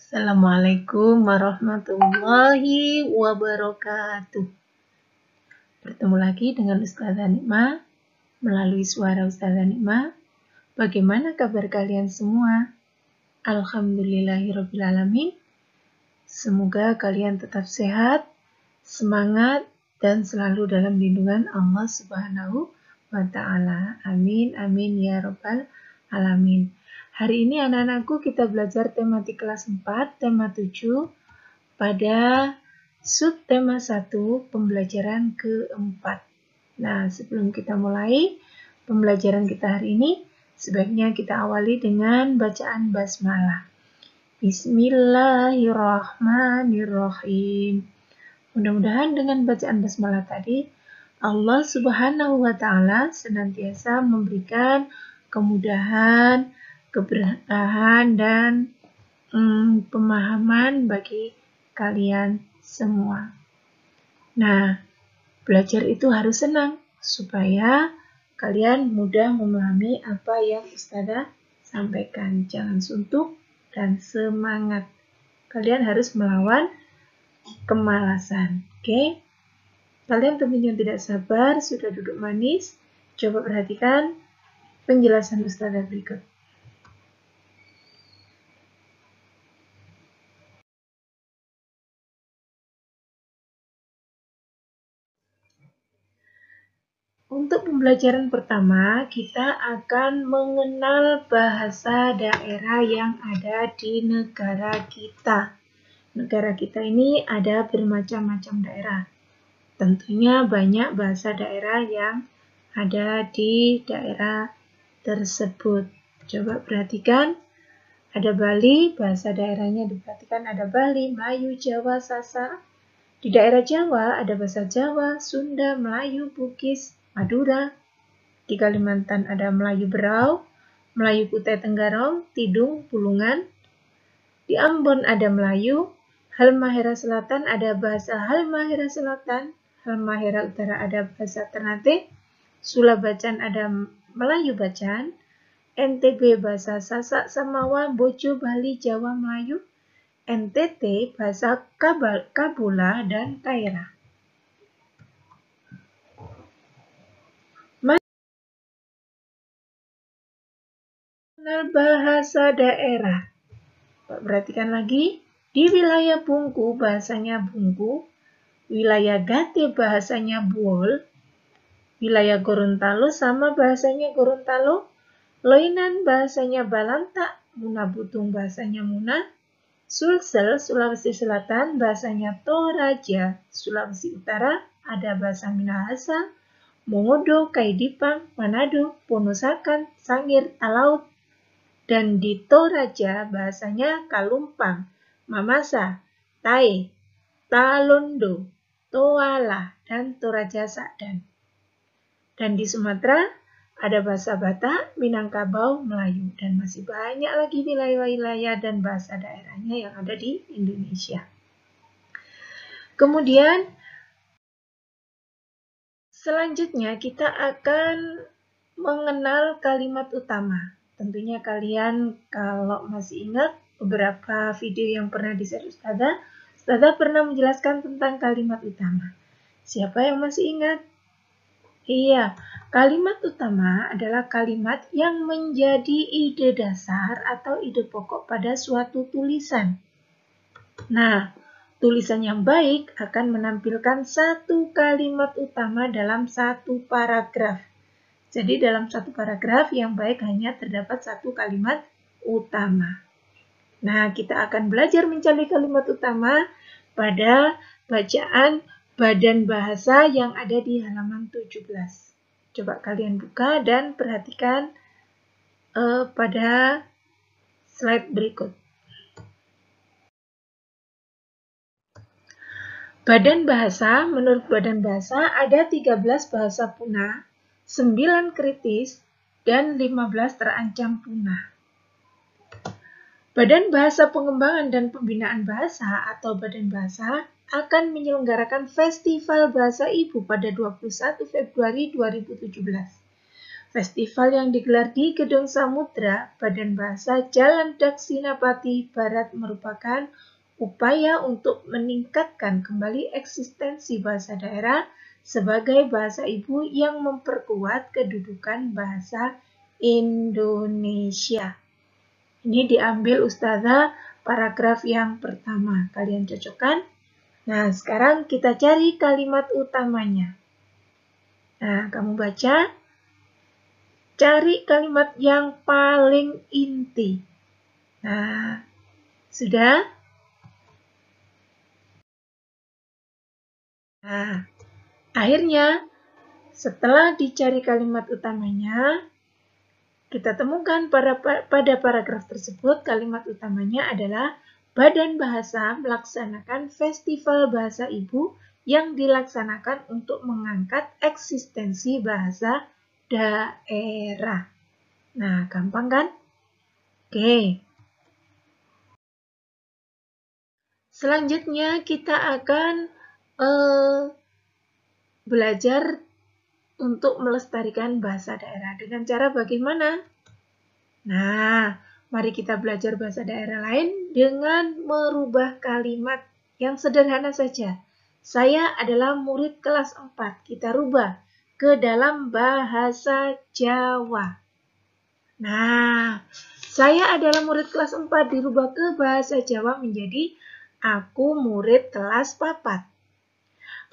Assalamualaikum warahmatullahi wabarakatuh. Bertemu lagi dengan Ustazah Nikmah melalui suara Ustazah Nikmah. Bagaimana kabar kalian semua? Alhamdulillahirrabbilalamin. Semoga kalian tetap sehat, semangat, dan selalu dalam lindungan Allah Subhanahu wa Ta'ala. Amin, amin ya Rabbal Alamin. Hari ini anak-anakku kita belajar tematik kelas 4, tema 7, pada subtema 1, pembelajaran keempat. Nah, sebelum kita mulai pembelajaran kita hari ini, sebaiknya kita awali dengan bacaan basmalah. Bismillahirrahmanirrahim. Mudah-mudahan dengan bacaan basmalah tadi, Allah Subhanahu wa Ta'ala senantiasa memberikan kemudahan, keberkahan, dan pemahaman bagi kalian semua. Nah, belajar itu harus senang supaya kalian mudah memahami apa yang Ustazah sampaikan. Jangan suntuk dan semangat. Kalian harus melawan kemalasan. Oke? Kalian tentunya tidak sabar, sudah duduk manis. Coba perhatikan penjelasan Ustazah berikut. Untuk pembelajaran pertama, kita akan mengenal bahasa daerah yang ada di negara kita. Negara kita ini ada bermacam-macam daerah. Tentunya banyak bahasa daerah yang ada di daerah tersebut. Coba perhatikan, ada Bali, bahasa daerahnya diperhatikan ada Bali, Melayu, Jawa, Sasak. Di daerah Jawa ada bahasa Jawa, Sunda, Melayu, Bugis, Madura. Di Kalimantan ada Melayu Berau, Melayu Kutai Tenggarong, Tidung, Bulungan. Di Ambon ada Melayu, Halmahera Selatan ada bahasa Halmahera Selatan, Halmahera Utara ada bahasa Ternate, Sulabacan ada Melayu Bacan, NTB bahasa Sasak, Samawa, Bojo, Bali, Jawa, Melayu, NTT bahasa Kabula dan Kaira. Mengenal bahasa daerah. Perhatikan lagi, di wilayah Bungku bahasanya Bungku, wilayah Gate bahasanya Buol, wilayah Gorontalo sama bahasanya Gorontalo, Loinan bahasanya Balanta, Munabutung bahasanya Muna, Sulsel, Sulawesi Selatan bahasanya Toraja, Sulawesi Utara ada bahasa Minahasa, Mongodo, Kaidipang, Manado, Ponosakan, Sangir, Talaut, dan di Toraja bahasanya Kalumpang, Mamasa, Tae, Talondo, Toala, dan Toraja Sakdan. Dan di Sumatera ada bahasa Batak, Minangkabau, Melayu, dan masih banyak lagi wilayah-wilayah dan bahasa daerahnya yang ada di Indonesia. Kemudian selanjutnya kita akan mengenal kalimat utama. Tentunya kalian kalau masih ingat beberapa video yang pernah di-share Ustazah pernah menjelaskan tentang kalimat utama. Siapa yang masih ingat? Iya, kalimat utama adalah kalimat yang menjadi ide dasar atau ide pokok pada suatu tulisan. Nah, tulisan yang baik akan menampilkan satu kalimat utama dalam satu paragraf. Jadi dalam satu paragraf yang baik hanya terdapat satu kalimat utama. Nah, kita akan belajar mencari kalimat utama pada bacaan badan bahasa yang ada di halaman 17. Coba kalian buka dan perhatikan pada slide berikut. Badan bahasa, menurut badan bahasa ada 13 bahasa punah, 9 kritis, dan 15 terancam punah. Badan Bahasa Pengembangan dan Pembinaan Bahasa atau Badan Bahasa akan menyelenggarakan Festival Bahasa Ibu pada 21 Februari 2017. Festival yang digelar di Gedung Samudra, Badan Bahasa Jalan Daksinapati Barat merupakan upaya untuk meningkatkan kembali eksistensi bahasa daerah sebagai bahasa ibu yang memperkuat kedudukan bahasa Indonesia. Ini diambil Ustazah paragraf yang pertama. Kalian cocokkan? Nah, sekarang kita cari kalimat utamanya. Nah, kamu baca. Cari kalimat yang paling inti. Nah, sudah? Nah, akhirnya setelah dicari kalimat utamanya, kita temukan pada paragraf tersebut kalimat utamanya adalah Badan Bahasa melaksanakan Festival Bahasa Ibu yang dilaksanakan untuk mengangkat eksistensi bahasa daerah. Nah, gampang kan? Oke. Selanjutnya kita akan belajar untuk melestarikan bahasa daerah. Dengan cara bagaimana? Nah, mari kita belajar bahasa daerah lain dengan merubah kalimat yang sederhana saja. Saya adalah murid kelas 4. Kita rubah ke dalam bahasa Jawa. Nah, saya adalah murid kelas 4 dirubah ke bahasa Jawa menjadi aku murid kelas 4.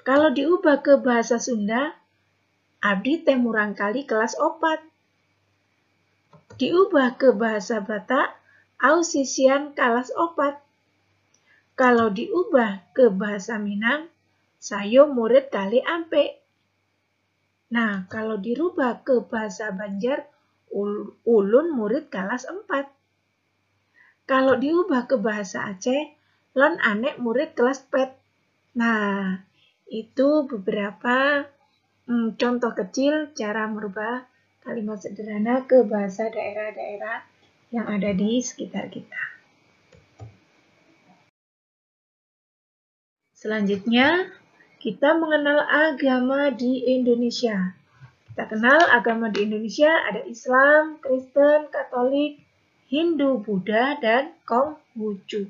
Kalau diubah ke bahasa Sunda, abdi teh murangkali kelas 4. Diubah ke bahasa Batak, au sisian kelas 4. Kalau diubah ke bahasa Minang, sayo murid kali ampe. Nah, kalau dirubah ke bahasa Banjar, ulun murid kelas 4. Kalau diubah ke bahasa Aceh, lon anek murid kelas pet. Nah, itu beberapa contoh kecil cara merubah kalimat sederhana ke bahasa daerah-daerah yang ada di sekitar kita. Selanjutnya, kita mengenal agama di Indonesia. Kita kenal agama di Indonesia ada Islam, Kristen, Katolik, Hindu, Buddha, dan Konghucu.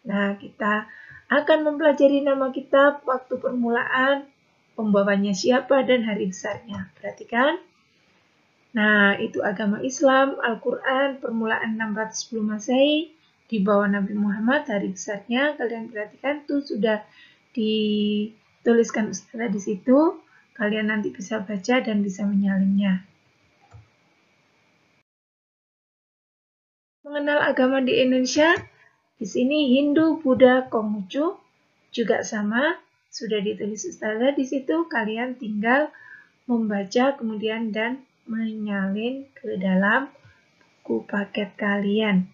Nah, kita akan mempelajari nama kitab, waktu permulaan, pembawanya siapa, dan hari besarnya. Perhatikan. Nah, itu agama Islam, Al-Quran, permulaan 610 Masehi, di bawah Nabi Muhammad, hari besarnya. Kalian perhatikan tuh sudah dituliskan Ustazah di situ. Kalian nanti bisa baca dan bisa menyalinnya. Mengenal agama di Indonesia, di sini Hindu, Buddha, Konghucu juga sama, sudah ditulis Ustazah di situ. Kalian tinggal membaca kemudian dan menyalin ke dalam buku paket kalian.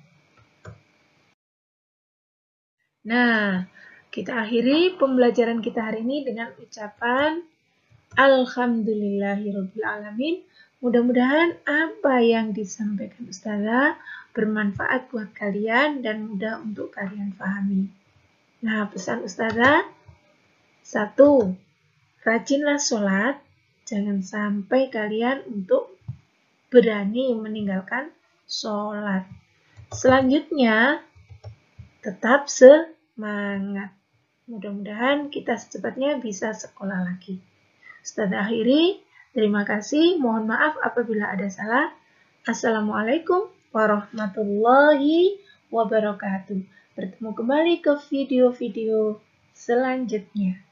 Nah, kita akhiri pembelajaran kita hari ini dengan ucapan Alhamdulillahirrabbilalamin. Mudah-mudahan apa yang disampaikan Ustazah bermanfaat buat kalian dan mudah untuk kalian pahami. Nah, pesan Ustazah, 1. Rajinlah sholat. Jangan sampai kalian untuk berani meninggalkan sholat. Selanjutnya, tetap semangat. Mudah-mudahan kita secepatnya bisa sekolah lagi. Ustazah akhiri, terima kasih. Mohon maaf apabila ada salah. Assalamualaikum warahmatullahi wabarakatuh. Bertemu kembali ke video-video selanjutnya.